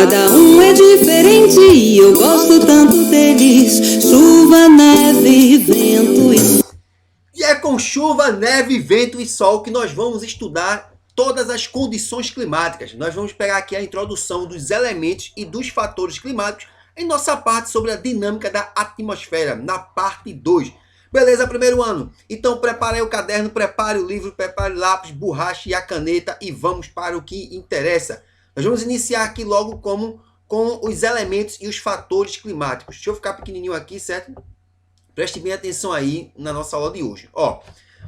Cada um é diferente e eu gosto tanto deles. Chuva, neve, vento E é com chuva, neve, vento e sol que nós vamos estudar todas as condições climáticas. Nós vamos pegar aqui a introdução dos elementos e dos fatores climáticos em nossa parte sobre a dinâmica da atmosfera, na parte 2. Beleza, primeiro ano? Então prepare o caderno, prepare o livro, prepare o lápis, borracha e a caneta e vamos para o que interessa. Nós vamos iniciar aqui logo com os elementos e os fatores climáticos. Deixa eu ficar pequenininho aqui, certo? Preste bem atenção aí na nossa aula de hoje. Ó,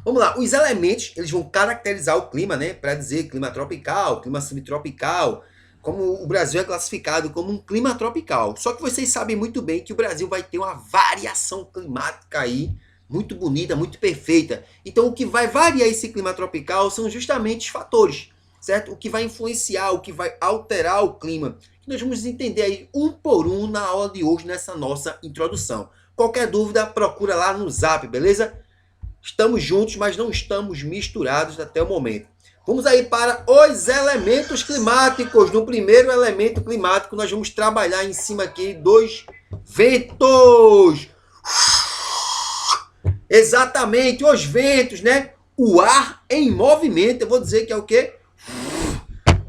vamos lá. Os elementos, eles vão caracterizar o clima, né? Para dizer clima tropical, clima subtropical, como o Brasil é classificado como um clima tropical. Só que vocês sabem muito bem que o Brasil vai ter uma variação climática aí, muito bonita, muito perfeita. Então, o que vai variar esse clima tropical são justamente os fatores, certo? O que vai influenciar, o que vai alterar o clima. Que nós vamos entender aí um por um na aula de hoje, nessa nossa introdução. Qualquer dúvida, procura lá no Zap, beleza? Estamos juntos, mas não estamos misturados até o momento. Vamos aí para os elementos climáticos. No primeiro elemento climático, nós vamos trabalhar em cima aqui dos ventos. Exatamente, os ventos, né? O ar em movimento. Eu vou dizer que é o quê?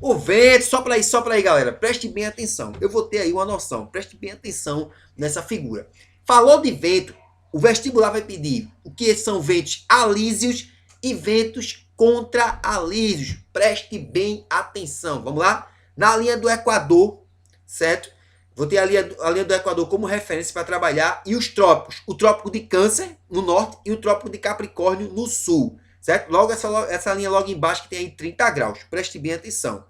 O vento. Sopra aí, galera. Preste bem atenção. Eu vou ter aí uma noção. Preste bem atenção nessa figura. Falou de vento, o vestibular vai pedir o que são ventos alísios e ventos contra-alísios. Preste bem atenção. Vamos lá? Na linha do Equador, certo? Vou ter a linha do Equador como referência para trabalhar. E os trópicos. O trópico de Câncer, no norte, e o trópico de Capricórnio, no sul. Certo? Logo essa linha logo embaixo que tem aí 30 graus. Preste bem atenção.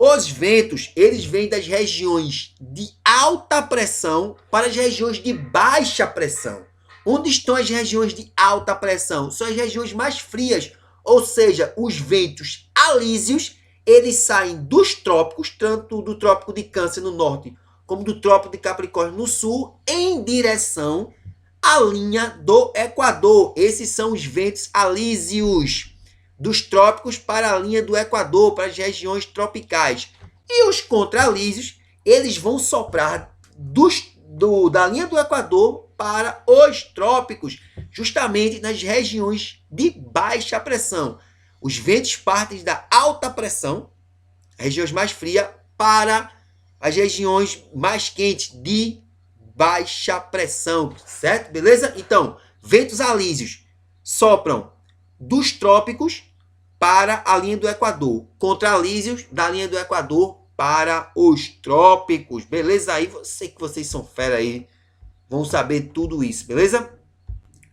Os ventos, eles vêm das regiões de alta pressão para as regiões de baixa pressão. Onde estão as regiões de alta pressão? São as regiões mais frias, ou seja, os ventos alísios, eles saem dos trópicos, tanto do trópico de Câncer no norte, como do trópico de Capricórnio no sul, em direção à linha do Equador. Esses são os ventos alísios. Dos trópicos para a linha do Equador, para as regiões tropicais. E os contralísios, eles vão soprar da linha do Equador para os trópicos, justamente nas regiões de baixa pressão. Os ventos partem da alta pressão, regiões mais frias, para as regiões mais quentes de baixa pressão, certo? Beleza? Então, ventos alísios sopram dos trópicos para a linha do Equador. Contralísios da linha do Equador para os trópicos. Beleza? Aí sei que vocês são fera aí. Vão saber tudo isso, beleza?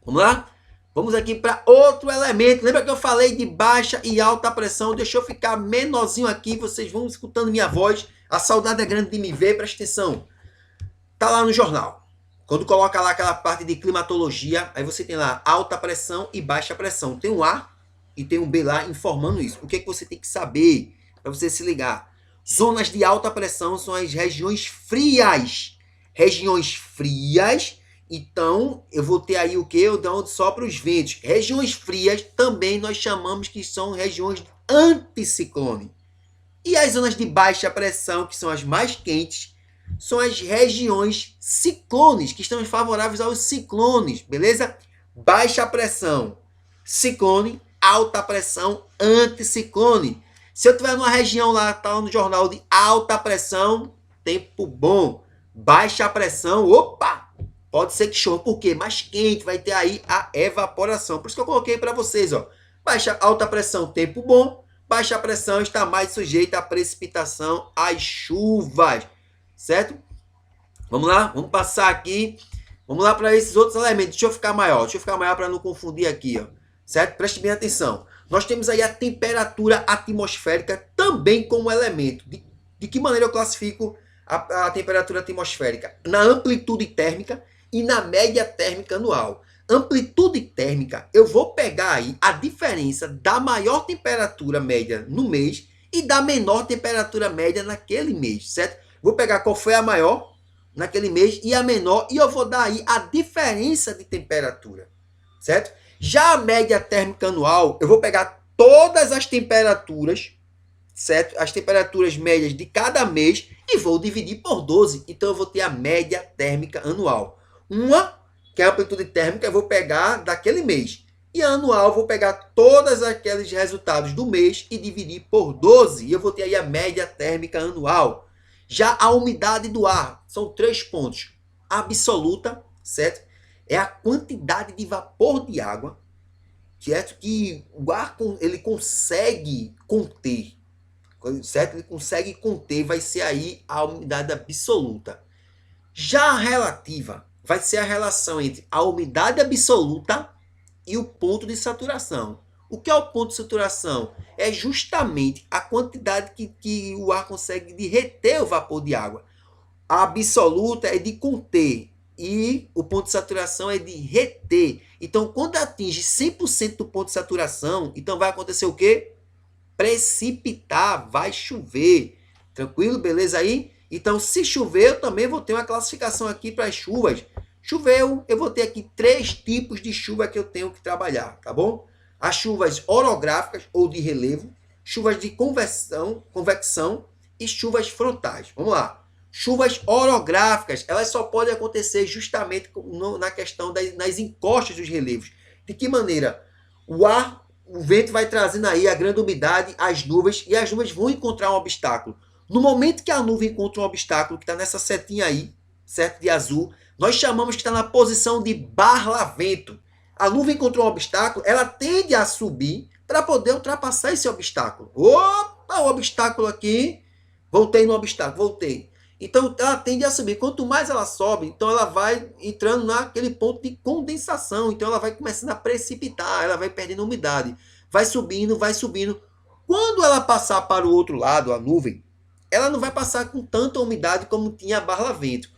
Vamos lá? Vamos aqui para outro elemento. Lembra que eu falei de baixa e alta pressão? Deixa eu ficar menorzinho aqui. Vocês vão escutando minha voz. A saudade é grande de me ver. Presta atenção. Tá lá no jornal. Quando coloca lá aquela parte de climatologia, aí você tem lá alta pressão e baixa pressão. Tem um A e tem um B lá informando isso. O que é que você tem que saber para você se ligar? Zonas de alta pressão são as regiões frias. Regiões frias, então eu vou ter aí o que? De onde sopra os ventos. Regiões frias também nós chamamos que são regiões anticiclone. E as zonas de baixa pressão, que são as mais quentes, são as regiões ciclones, que estão favoráveis aos ciclones, beleza? Baixa pressão, ciclone, alta pressão, anticiclone. Se eu tiver numa região lá, tá no jornal de alta pressão, tempo bom. Baixa pressão, opa, pode ser que chova. Por quê? Mais quente, vai ter aí a evaporação. Por isso que eu coloquei para vocês, ó. Alta pressão, tempo bom. Baixa pressão está mais sujeita à precipitação, às chuvas. Certo? Vamos lá? Vamos passar aqui. Vamos lá para esses outros elementos. Deixa eu ficar maior para não confundir aqui, ó. Certo? Preste bem atenção. Nós temos aí a temperatura atmosférica também como elemento. De que maneira eu classifico a temperatura atmosférica? Na amplitude térmica e na média térmica anual. Amplitude térmica, eu vou pegar aí a diferença da maior temperatura média no mês e da menor temperatura média naquele mês, certo? Vou pegar qual foi a maior naquele mês e a menor e eu vou dar aí a diferença de temperatura, certo? Já a média térmica anual, eu vou pegar todas as temperaturas, certo? As temperaturas médias de cada mês e vou dividir por 12. Então eu vou ter a média térmica anual. Uma, que é a amplitude térmica, eu vou pegar daquele mês. E a anual, eu vou pegar todos aqueles resultados do mês e dividir por 12. E eu vou ter aí a média térmica anual. Já a umidade do ar, são 3 pontos. Absoluta, certo? É a quantidade de vapor de água, certo? Que o ar ele consegue conter, certo? Ele consegue conter, vai ser aí a umidade absoluta. Já a relativa vai ser a relação entre a umidade absoluta e o ponto de saturação. O que é o ponto de saturação? É justamente a quantidade que o ar consegue de reter o vapor de água. A absoluta é de conter e o ponto de saturação é de reter. Então, quando atinge 100% do ponto de saturação, então vai acontecer o quê? Precipitar, vai chover. Tranquilo? Beleza aí? Então, se chover, eu também vou ter uma classificação aqui para as chuvas. Choveu, eu vou ter aqui 3 tipos de chuva que eu tenho que trabalhar, tá bom? As chuvas orográficas ou de relevo, chuvas de convecção e chuvas frontais. Vamos lá. Chuvas orográficas, elas só podem acontecer justamente na questão nas encostas dos relevos. De que maneira? O vento vai trazendo aí a grande umidade, as nuvens, e as nuvens vão encontrar um obstáculo. No momento que a nuvem encontra um obstáculo, que está nessa setinha aí, certo, de azul, nós chamamos que está na posição de barlavento. A nuvem encontrou um obstáculo, ela tende a subir para poder ultrapassar esse obstáculo. Opa, o obstáculo aqui, voltei no obstáculo, voltei. Então ela tende a subir. Quanto mais ela sobe, então ela vai entrando naquele ponto de condensação. Então ela vai começando a precipitar, ela vai perdendo umidade. Vai subindo, vai subindo. Quando ela passar para o outro lado, a nuvem, ela não vai passar com tanta umidade como tinha a barlavento.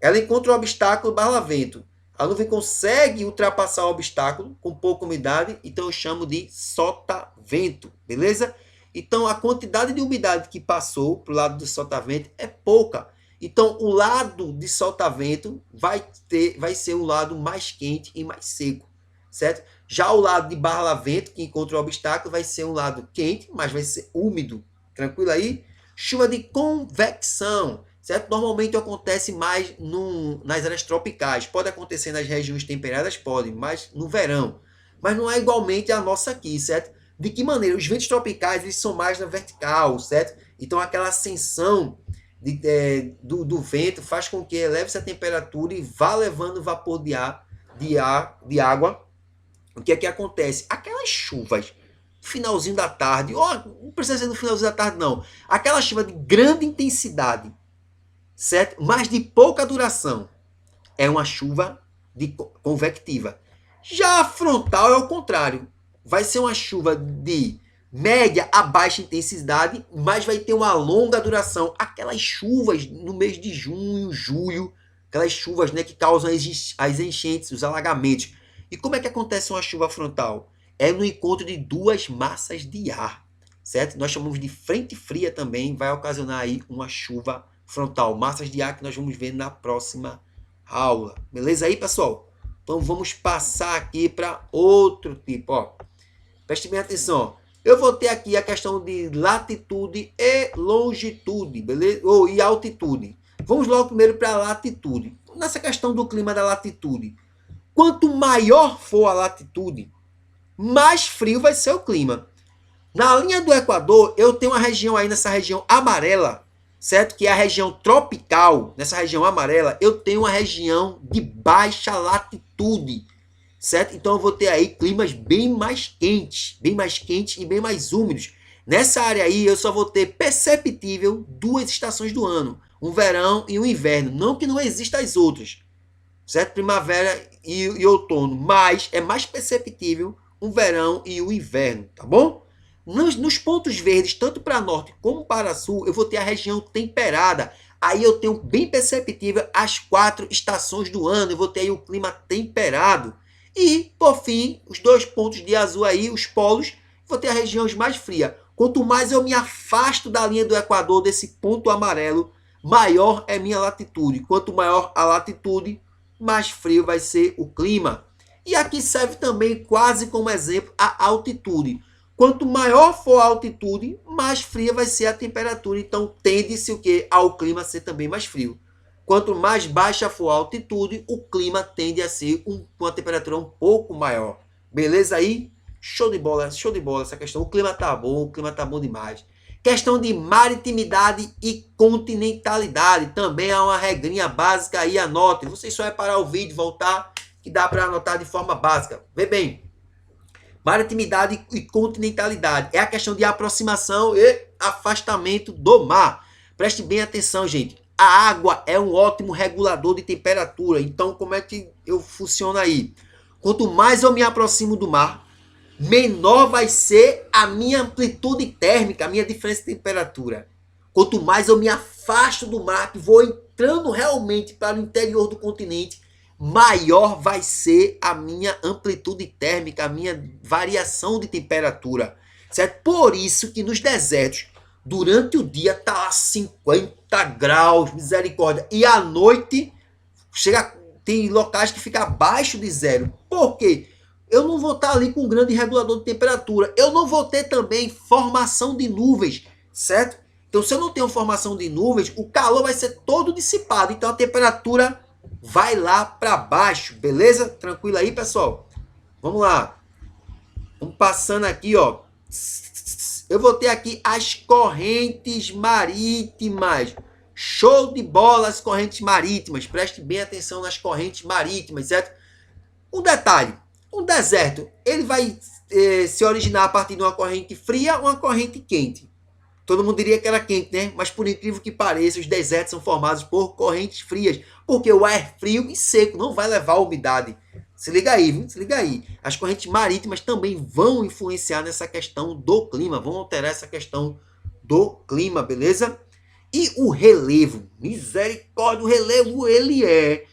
Ela encontra o obstáculo barlavento. A nuvem consegue ultrapassar o obstáculo com pouca umidade, então eu chamo de sotavento, beleza? Então a quantidade de umidade que passou para o lado do sotavento é pouca. Então o lado de sotavento vai ser um lado mais quente e mais seco, certo? Já o lado de barlavento, que encontra o obstáculo, vai ser um lado quente, mas vai ser úmido. Tranquilo aí? Chuva de convecção, certo? Normalmente acontece mais nas áreas tropicais. Pode acontecer nas regiões temperadas? Pode, mas no verão. Mas não é igualmente a nossa aqui, certo? De que maneira? Os ventos tropicais eles são mais na vertical, certo? Então aquela ascensão do vento faz com que eleve-se a temperatura e vá levando vapor de água. O que é que acontece? Aquelas chuvas finalzinho da tarde, não precisa ser no finalzinho da tarde não, aquela chuva de grande intensidade, certo? Mas de pouca duração, é uma chuva convectiva. Já a frontal é o contrário, vai ser uma chuva de média a baixa intensidade, mas vai ter uma longa duração. Aquelas chuvas no mês de junho, julho, aquelas chuvas, né, que causam as enchentes, os alagamentos. E como é que acontece uma chuva frontal? É no encontro de duas massas de ar, certo? Nós chamamos de frente fria também, vai ocasionar aí uma chuva frontal. Massas de ar que nós vamos ver na próxima aula. Beleza aí, pessoal? Então vamos passar aqui para outro tipo, ó. Preste bem atenção. Eu vou ter aqui a questão de latitude e longitude, beleza? E altitude. Vamos logo primeiro para a latitude. Nessa questão do clima da latitude, quanto maior for a latitude, mais frio vai ser o clima. Na linha do Equador, eu tenho uma região aí, nessa região amarela, certo? Que é a região tropical. Nessa região amarela, eu tenho uma região de baixa latitude, certo? Então eu vou ter aí climas bem mais quentes e bem mais úmidos. Nessa área aí, eu só vou ter perceptível 2 estações do ano, um verão e um inverno. Não que não existam as outras, certo? Primavera e outono, mas é mais perceptível um verão e um inverno, tá bom? Nos pontos verdes, tanto para norte como para sul, eu vou ter a região temperada. Aí eu tenho bem perceptível as 4 estações do ano, eu vou ter aí o clima temperado. E, por fim, os 2 pontos de azul aí, os polos, vou ter as regiões mais frias. Quanto mais eu me afasto da linha do Equador, desse ponto amarelo, maior é minha latitude. Quanto maior a latitude, mais frio vai ser o clima. E aqui serve também quase como exemplo a altitude. Quanto maior for a altitude, mais fria vai ser a temperatura. Então, tende-se o quê? Ao clima ser também mais frio. Quanto mais baixa for a altitude, o clima tende a ser com uma temperatura um pouco maior. Beleza aí? Show de bola essa questão. O clima tá bom demais. Questão de maritimidade e continentalidade. Também há uma regrinha básica aí, anote. Vocês só é parar o vídeo, voltar, que dá para anotar de forma básica. Vê bem. Maritimidade e continentalidade. É a questão de aproximação e afastamento do mar. Preste bem atenção, gente. A água é um ótimo regulador de temperatura. Então, como é que eu funciono aí? Quanto mais eu me aproximo do mar, menor vai ser a minha amplitude térmica, a minha diferença de temperatura. Quanto mais eu me afasto do mar, que vou entrando realmente para o interior do continente, maior vai ser a minha amplitude térmica, a minha variação de temperatura. Certo? Por isso que nos desertos, durante o dia tá lá 50 graus, misericórdia. E à noite, tem locais que fica abaixo de zero. Por quê? Eu não vou estar ali com um grande regulador de temperatura. Eu não vou ter também formação de nuvens, certo? Então, se eu não tenho formação de nuvens, o calor vai ser todo dissipado. Então, a temperatura vai lá para baixo, beleza? Tranquilo aí, pessoal? Vamos lá. Vamos passando aqui, ó. Eu vou ter aqui as correntes marítimas. Show de bola as correntes marítimas. Preste bem atenção nas correntes marítimas, certo? Um detalhe. Um deserto, ele vai se originar a partir de uma corrente fria ou uma corrente quente. Todo mundo diria que era quente, né? Mas por incrível que pareça, os desertos são formados por correntes frias. Porque o ar é frio e seco, não vai levar a umidade. Se liga aí, viu? Se liga aí. As correntes marítimas também vão influenciar nessa questão do clima. Vão alterar essa questão do clima, beleza? E o relevo. Misericórdia, o relevo, ele é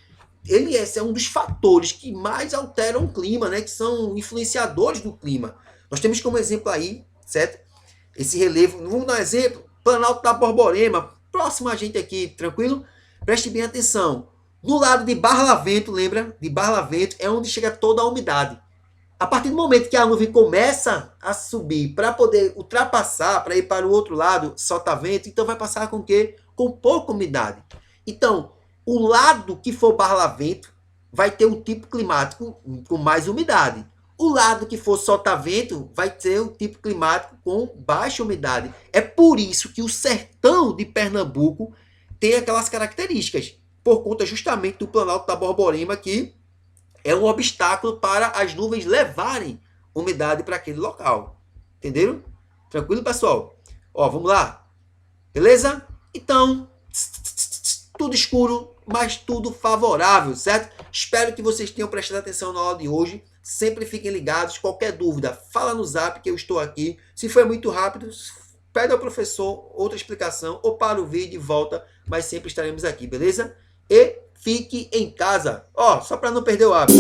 um dos fatores que mais alteram o clima, né? Que são influenciadores do clima. Nós temos como exemplo aí, certo? Esse relevo, vamos dar um exemplo, Planalto da Borborema, próximo a gente aqui, tranquilo? Preste bem atenção. No lado de Barlavento, lembra? De Barlavento é onde chega toda a umidade. A partir do momento que a nuvem começa a subir para poder ultrapassar, para ir para o outro lado, solta vento, então vai passar com o quê? Com pouca umidade. Então, o lado que for Barlavento vai ter um tipo climático com mais umidade. O lado que for solta-vento vai ter um tipo climático com baixa umidade. É por isso que o sertão de Pernambuco tem aquelas características, por conta justamente do Planalto da Borborema, que é um obstáculo para as nuvens levarem umidade para aquele local. Entenderam? Tranquilo, pessoal? Ó, vamos lá. Beleza? Então, tudo escuro, mas tudo favorável, certo? Espero que vocês tenham prestado atenção na aula de hoje. Sempre fiquem ligados. Qualquer dúvida, fala no zap que eu estou aqui. Se foi muito rápido, pede ao professor outra explicação ou para o vídeo e volta, mas sempre estaremos aqui, beleza? E fique em casa. Ó, só para não perder o hábito.